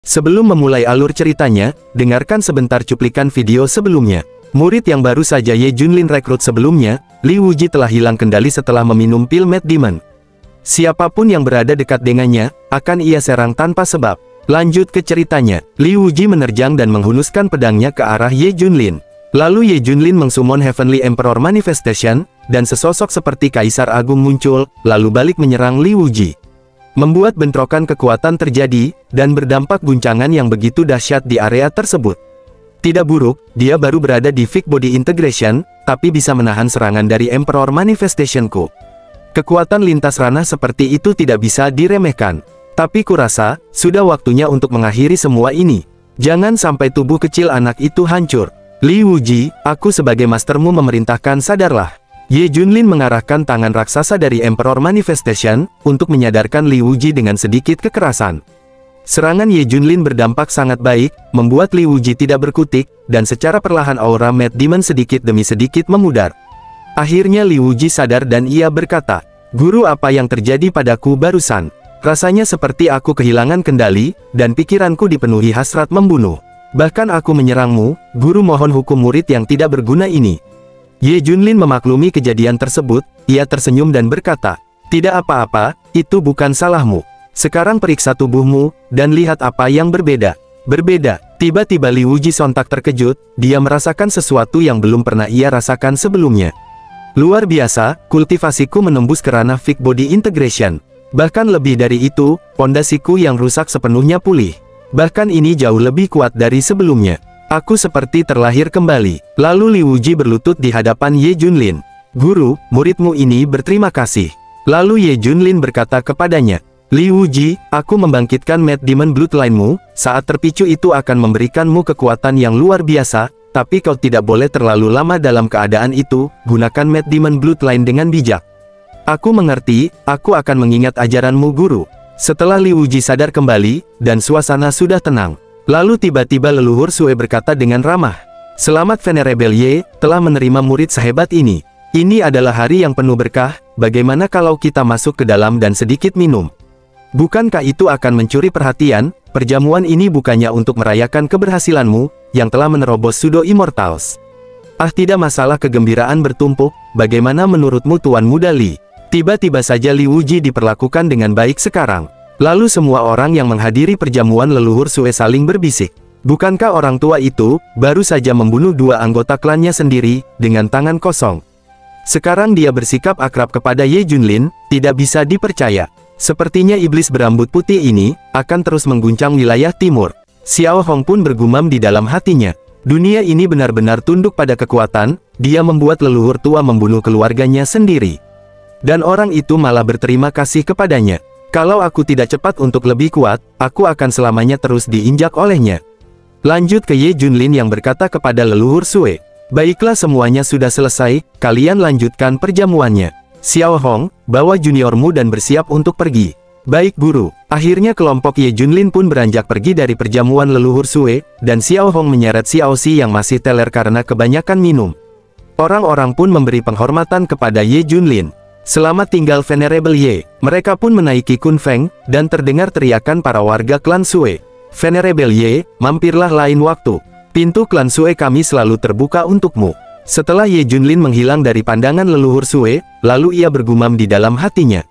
Sebelum memulai alur ceritanya, dengarkan sebentar cuplikan video sebelumnya. Murid yang baru saja Ye Junlin rekrut sebelumnya, Li Wuji telah hilang kendali setelah meminum pil Mad Demon. Siapapun yang berada dekat dengannya, akan ia serang tanpa sebab. Lanjut ke ceritanya, Li Wuji menerjang dan menghunuskan pedangnya ke arah Ye Junlin. Lalu Ye Junlin mengsummon Heavenly Emperor Manifestation, dan sesosok seperti Kaisar Agung muncul, lalu balik menyerang Li Wuji. Membuat bentrokan kekuatan terjadi, dan berdampak guncangan yang begitu dahsyat di area tersebut. Tidak buruk, dia baru berada di Fake Body Integration, tapi bisa menahan serangan dari Emperor Manifestation-ku. Kekuatan lintas ranah seperti itu tidak bisa diremehkan. Tapi kurasa, sudah waktunya untuk mengakhiri semua ini. Jangan sampai tubuh kecil anak itu hancur. Li Wuji, aku sebagai mastermu memerintahkan sadarlah. Ye Junlin mengarahkan tangan raksasa dari Emperor Manifestation, untuk menyadarkan Li Wuji dengan sedikit kekerasan. Serangan Ye Junlin berdampak sangat baik, membuat Li Wuji tidak berkutik, dan secara perlahan aura Mad Demon sedikit demi sedikit memudar. Akhirnya Li Wuji sadar dan ia berkata, "Guru, apa yang terjadi padaku barusan? Rasanya seperti aku kehilangan kendali, dan pikiranku dipenuhi hasrat membunuh. Bahkan aku menyerangmu, guru, mohon hukum murid yang tidak berguna ini." Ye Junlin memaklumi kejadian tersebut, ia tersenyum dan berkata, "Tidak apa-apa, itu bukan salahmu. Sekarang periksa tubuhmu, dan lihat apa yang berbeda." Berbeda. Tiba-tiba Li Wuji sontak terkejut, dia merasakan sesuatu yang belum pernah ia rasakan sebelumnya. Luar biasa, kultivasiku menembus ke ranah Fake Body Integration. Bahkan lebih dari itu, pondasiku yang rusak sepenuhnya pulih. Bahkan ini jauh lebih kuat dari sebelumnya. Aku seperti terlahir kembali. Lalu Li Wuji berlutut di hadapan Ye Junlin. "Guru, muridmu ini berterima kasih." Lalu Ye Junlin berkata kepadanya, "Li Wuji, aku membangkitkan Mad Demon Bloodline-mu, saat terpicu itu akan memberikanmu kekuatan yang luar biasa, tapi kau tidak boleh terlalu lama dalam keadaan itu, gunakan Mad Demon Bloodline dengan bijak." "Aku mengerti, aku akan mengingat ajaranmu, guru." Setelah Li Wuji sadar kembali, dan suasana sudah tenang. Lalu tiba-tiba leluhur Sue berkata dengan ramah, "Selamat Venerable Ye, telah menerima murid sehebat ini. Ini adalah hari yang penuh berkah, bagaimana kalau kita masuk ke dalam dan sedikit minum? Bukankah itu akan mencuri perhatian? Perjamuan ini bukannya untuk merayakan keberhasilanmu, yang telah menerobos Pseudo Immortals." "Ah, tidak masalah." Kegembiraan bertumpuk. "Bagaimana menurutmu Tuan Muda Li?" Tiba-tiba saja Li Wuji diperlakukan dengan baik sekarang. Lalu semua orang yang menghadiri perjamuan leluhur Sue saling berbisik. Bukankah orang tua itu, baru saja membunuh dua anggota klannya sendiri, dengan tangan kosong? Sekarang dia bersikap akrab kepada Ye Junlin, tidak bisa dipercaya. Sepertinya iblis berambut putih ini, akan terus mengguncang wilayah timur. Xiao Hong pun bergumam di dalam hatinya. Dunia ini benar-benar tunduk pada kekuatan, dia membuat leluhur tua membunuh keluarganya sendiri. Dan orang itu malah berterima kasih kepadanya. Kalau aku tidak cepat untuk lebih kuat, aku akan selamanya terus diinjak olehnya. Lanjut ke Ye Junlin yang berkata kepada leluhur Sue, "Baiklah, semuanya sudah selesai, kalian lanjutkan perjamuannya. Xiao Hong, bawa juniormu dan bersiap untuk pergi." "Baik, guru." Akhirnya kelompok Ye Junlin pun beranjak pergi dari perjamuan leluhur Sue, dan Xiao Hong menyeret Xiao Xi yang masih teler karena kebanyakan minum. Orang-orang pun memberi penghormatan kepada Ye Junlin. "Selamat tinggal Venerable Ye." Mereka pun menaiki Kun Feng, dan terdengar teriakan para warga klan Sue. "Venerable Ye, mampirlah lain waktu. Pintu klan Sue kami selalu terbuka untukmu." Setelah Ye Junlin menghilang dari pandangan leluhur Sue, lalu ia bergumam di dalam hatinya.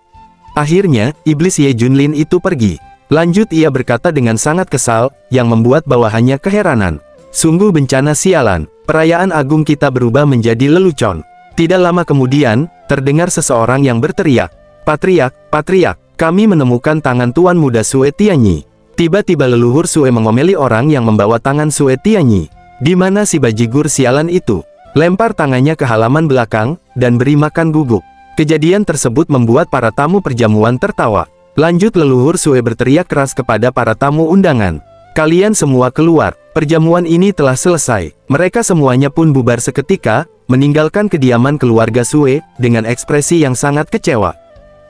Akhirnya, iblis Ye Junlin itu pergi. Lanjut ia berkata dengan sangat kesal, yang membuat bawahannya keheranan. "Sungguh bencana sialan, perayaan agung kita berubah menjadi lelucon." Tidak lama kemudian, terdengar seseorang yang berteriak, "Patriark, Patriark, kami menemukan tangan Tuan Muda Sue Tianyi." Tiba-tiba leluhur Sue mengomeli orang yang membawa tangan Sue Tianyi. "Di mana si bajigur sialan itu? Lempar tangannya ke halaman belakang, dan beri makan guguk." Kejadian tersebut membuat para tamu perjamuan tertawa. Lanjut leluhur Sue berteriak keras kepada para tamu undangan, "Kalian semua keluar, perjamuan ini telah selesai." Mereka semuanya pun bubar seketika, meninggalkan kediaman keluarga Sue, dengan ekspresi yang sangat kecewa.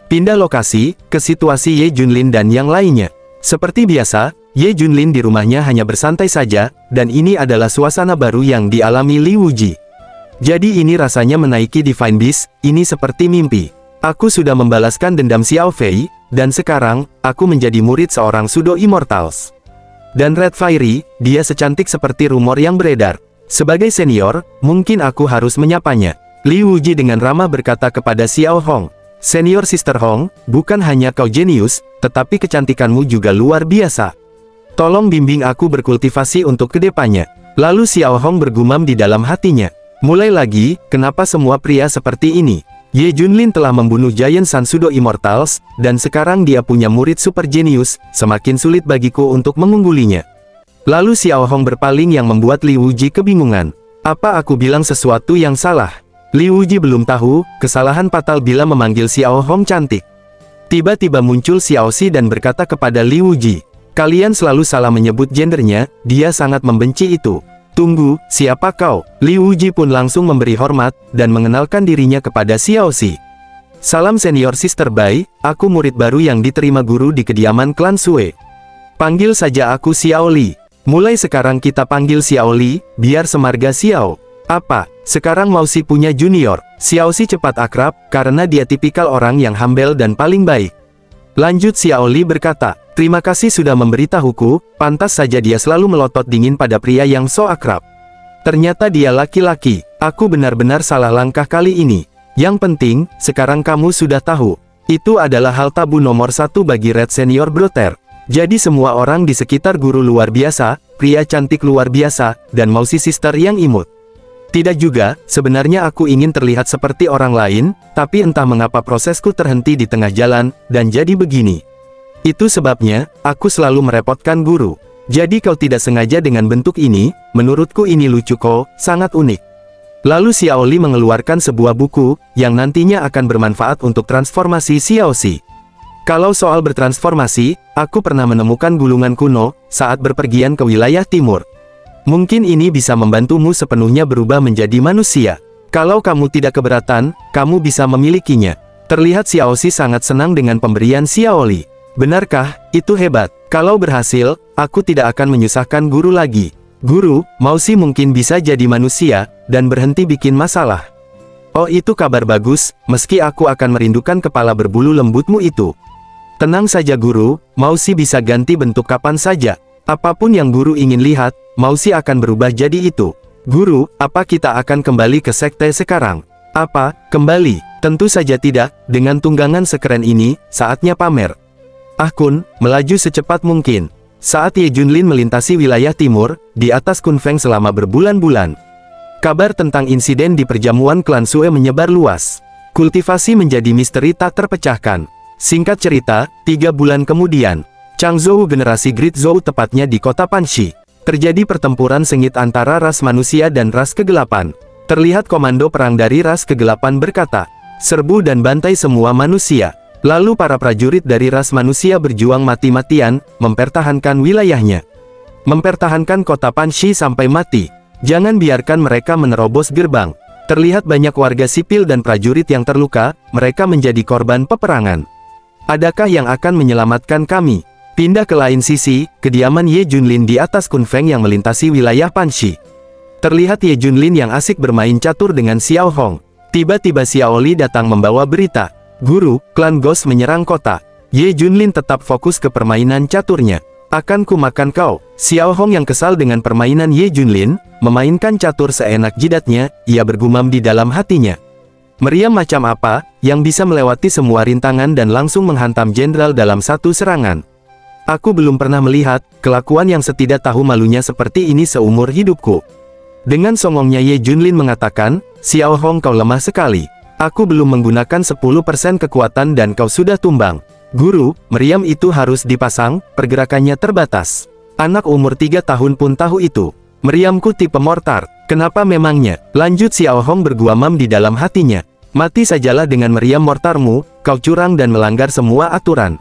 Pindah lokasi, ke situasi Ye Junlin dan yang lainnya. Seperti biasa, Ye Junlin di rumahnya hanya bersantai saja, dan ini adalah suasana baru yang dialami Li Wuji. Jadi ini rasanya menaiki Divine Beast, ini seperti mimpi. Aku sudah membalaskan dendam Xiao Fei, dan sekarang, aku menjadi murid seorang Pseudo Immortals. Dan Red Fairy, dia secantik seperti rumor yang beredar. Sebagai senior, mungkin aku harus menyapanya. Li Wuji dengan ramah berkata kepada Xiao Hong. Senior Sister Hong, bukan hanya kau jenius, tetapi kecantikanmu juga luar biasa. Tolong bimbing aku berkultivasi untuk kedepannya. Lalu Xiao Hong bergumam di dalam hatinya. Mulai lagi, kenapa semua pria seperti ini? Ye Junlin telah membunuh Giant Sansudo Immortals, dan sekarang dia punya murid super jenius, semakin sulit bagiku untuk mengunggulinya. Lalu Xiao Hong berpaling yang membuat Li Wuji kebingungan. Apa aku bilang sesuatu yang salah? Li Wuji belum tahu, kesalahan fatal bila memanggil Xiao Hong cantik. Tiba-tiba muncul Xiao Xi dan berkata kepada Li Wuji, kalian selalu salah menyebut gendernya, dia sangat membenci itu. Tunggu, siapa kau? Li Wuji pun langsung memberi hormat, dan mengenalkan dirinya kepada Xiao Xi. Salam senior Sister Bai, aku murid baru yang diterima guru di kediaman klan Sue. Panggil saja aku Xiao Li. Mulai sekarang kita panggil Xiao Li, biar semarga Xiao. Apa? Sekarang mau si punya junior? Xiao Xi cepat akrab, karena dia tipikal orang yang humble dan paling baik. Lanjut Xiao Li berkata, terima kasih sudah memberitahuku, pantas saja dia selalu melotot dingin pada pria yang so akrab. Ternyata dia laki-laki, aku benar-benar salah langkah kali ini. Yang penting, sekarang kamu sudah tahu. Itu adalah hal tabu nomor 1 bagi Red Senior Brother. Jadi semua orang di sekitar guru luar biasa, pria cantik luar biasa, dan Mausi Sister yang imut. Tidak juga, sebenarnya aku ingin terlihat seperti orang lain, tapi entah mengapa prosesku terhenti di tengah jalan, dan jadi begini. Itu sebabnya, aku selalu merepotkan guru. Jadi kau tidak sengaja dengan bentuk ini, menurutku ini lucu kok, sangat unik. Lalu Xiao Li mengeluarkan sebuah buku, yang nantinya akan bermanfaat untuk transformasi Xiao Xi. Kalau soal bertransformasi, aku pernah menemukan gulungan kuno, saat berpergian ke wilayah timur. Mungkin ini bisa membantumu sepenuhnya berubah menjadi manusia. Kalau kamu tidak keberatan, kamu bisa memilikinya. Terlihat Xiao Xi sangat senang dengan pemberian Xiao Li. Benarkah? Itu hebat. Kalau berhasil, aku tidak akan menyusahkan guru lagi. Guru, Mausi mungkin bisa jadi manusia, dan berhenti bikin masalah. Oh itu kabar bagus, meski aku akan merindukan kepala berbulu lembutmu itu. Tenang saja guru, Mausi bisa ganti bentuk kapan saja. Apapun yang guru ingin lihat, Mausi akan berubah jadi itu. Guru, apa kita akan kembali ke sekte sekarang? Apa, kembali? Tentu saja tidak, dengan tunggangan sekeren ini, saatnya pamer. Ah Kun, melaju secepat mungkin. Saat Ye Junlin melintasi wilayah timur, di atas Kunfeng selama berbulan-bulan. Kabar tentang insiden di perjamuan klan Sue menyebar luas. Kultivasi menjadi misteri tak terpecahkan. Singkat cerita, 3 bulan kemudian, Changzhou generasi Great Zhou tepatnya di kota Panxi. Terjadi pertempuran sengit antara ras manusia dan ras kegelapan. Terlihat komando perang dari ras kegelapan berkata, serbu dan bantai semua manusia. Lalu para prajurit dari ras manusia berjuang mati-matian, mempertahankan wilayahnya. Mempertahankan kota Panxi sampai mati. Jangan biarkan mereka menerobos gerbang. Terlihat banyak warga sipil dan prajurit yang terluka, mereka menjadi korban peperangan. Adakah yang akan menyelamatkan kami? Pindah ke lain sisi, kediaman Ye Junlin di atas Kunfeng yang melintasi wilayah Panxi. Terlihat Ye Junlin yang asik bermain catur dengan Xiao Hong. Tiba-tiba Xiao Li datang membawa berita. Guru, klan Ghost menyerang kota. Ye Junlin tetap fokus ke permainan caturnya. Akan ku makan kau. Xiao Hong yang kesal dengan permainan Ye Junlin, memainkan catur seenak jidatnya, ia bergumam di dalam hatinya. Meriam macam apa, yang bisa melewati semua rintangan dan langsung menghantam jenderal dalam satu serangan. Aku belum pernah melihat, kelakuan yang setidak tahu malunya seperti ini seumur hidupku. Dengan songongnya Ye Junlin mengatakan, Xiao Hong kau lemah sekali. Aku belum menggunakan 10% kekuatan dan kau sudah tumbang. Guru, meriam itu harus dipasang, pergerakannya terbatas. Anak umur 3 tahun pun tahu itu. Meriamku tipe mortar, kenapa memangnya? Lanjut Xiao Hong bergumam di dalam hatinya. Mati sajalah dengan meriam mortarmu, kau curang dan melanggar semua aturan.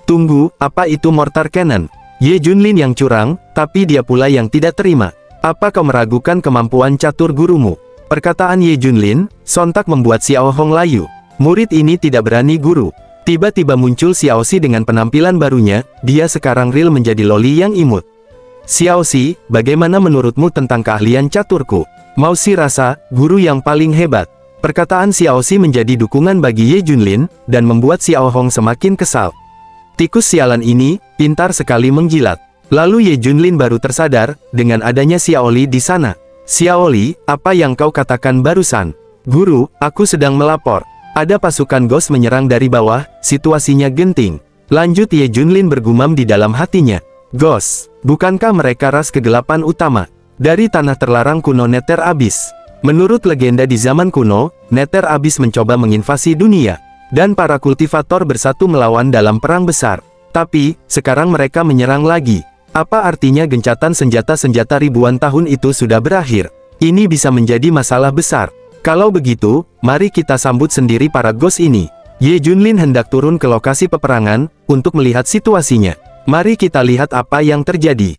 Tunggu, apa itu mortar cannon? Ye Junlin yang curang, tapi dia pula yang tidak terima. Apa kau meragukan kemampuan catur gurumu? Perkataan Ye Junlin, sontak membuat Xiao Hong layu. Murid ini tidak berani guru. Tiba-tiba muncul Xiao Xi dengan penampilan barunya, dia sekarang real menjadi loli yang imut. Xiao Xi, bagaimana menurutmu tentang keahlian caturku? Mausi rasa, guru yang paling hebat. Perkataan Xiao Xi menjadi dukungan bagi Ye Junlin, dan membuat Xiao Hong semakin kesal. Tikus sialan ini, pintar sekali menjilat. Lalu Ye Junlin baru tersadar, dengan adanya Xiaoli di sana. Xiaoli, apa yang kau katakan barusan? Guru, aku sedang melapor. Ada pasukan Ghost menyerang dari bawah, situasinya genting. Lanjut Ye Junlin bergumam di dalam hatinya. Ghost, bukankah mereka ras kegelapan utama? Dari tanah terlarang kuno Nether Abyss. Menurut legenda di zaman kuno, Nether Abyss mencoba menginvasi dunia. Dan para kultivator bersatu melawan dalam perang besar. Tapi, sekarang mereka menyerang lagi. Apa artinya gencatan senjata-senjata ribuan tahun itu sudah berakhir? Ini bisa menjadi masalah besar. Kalau begitu, mari kita sambut sendiri para Ghost ini. Ye Junlin hendak turun ke lokasi peperangan, untuk melihat situasinya. Mari kita lihat apa yang terjadi.